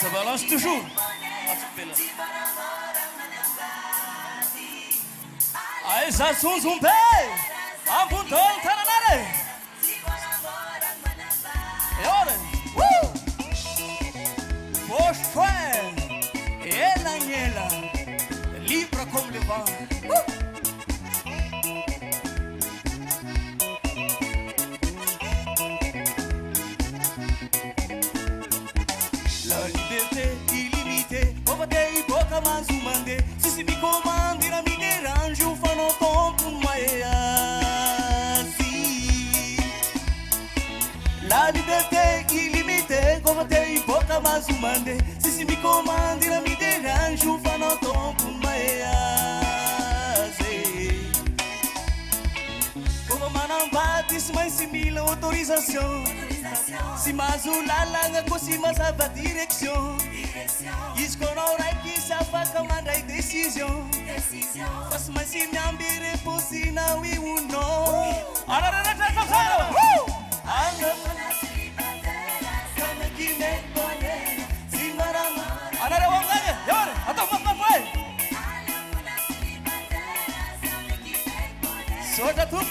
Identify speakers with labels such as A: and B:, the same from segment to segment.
A: Ça balance toujours. Aiza sunzumbe ambundol tananare. E ora, Pochouin, Ela, libre comme le vent. La liberté illimitée, Ovadei Boca Mazumande. Si mi comandi, la mi dérange, ou fa non tombe moi. La liberté illimitée, Ovadei Boca Mazumande. Si mi comandi, la mi dérange, ou fa non tombe moi. Como manambatis, mas simila autorização. Si mazulalanga ko si masava direction. Isconorai que se afaca mandai decisão. Faz mais se me ambire por sinal e um não. Solta tudo.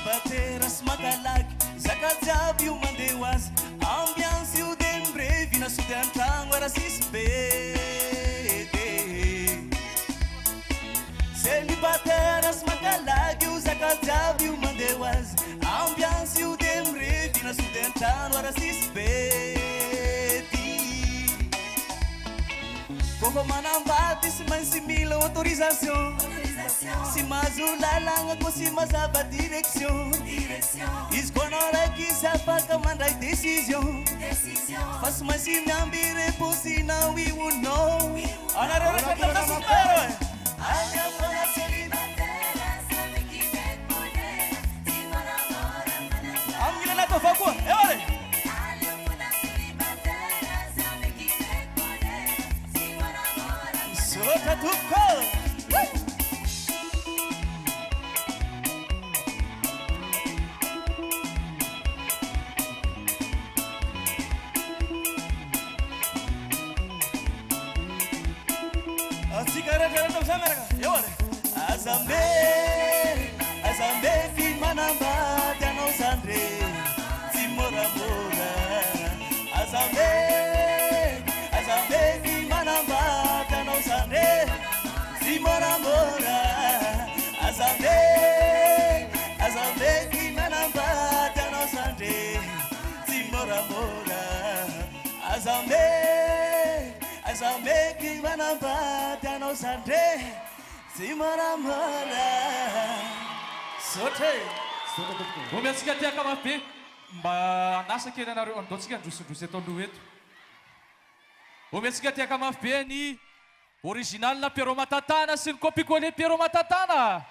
A: Bateras magalag, zakazabi umandewas, ambiance o dem breve na sudantrang era sispede. Seli bateras magalag, zakazabi umandewas, ambiance o dem breve na sudantrang era sispede. Como manambatis mas simila autorização. Si mazulalanga ko si masava direction. Isconora que se afaca mandai decisão. Faz mais se me ambire por sinal e um não. Anarora que tá super. Amila na to foco. É hora. Solta tudo. Azambe, filmanamba, dano sandre, simora mora. Azambe, filmanamba, dano sandre, simora mora. Azambe, filmanamba, dano sandre, simora mora. Azambe, filmanamba, dano sandre. Simaramara Sote
B: Omentsika ty akamabe mba anasa kely anareo andaotsika androsindrosy atao aloha eto. Omentsika ty akamabe ny original na Piero Matatana sy ny copie-collé Piero Matatana.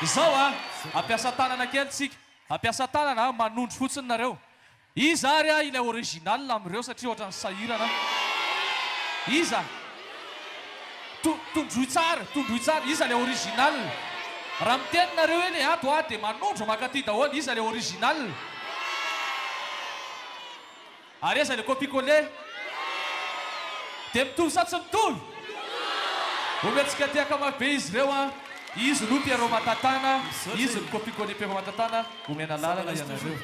B: Izao ampiasa tanana kely tsika. Ampiasa tanana manondro fotsiny nareo. Iza ary ilay original amireo satria ohatra ny sahirana. Iza tondroy tsara, iza le original. Raha miteny nareo hoe le ato dia manondro makaty daholo, iza le original. Ary iza le copie-collé. Dia mitovy sa tsy mitovy? Omentsika ty akamabe izy ireo izy no Piero Matatana, izy no copie-collé Piero Matatana. Omena lalana ianareo.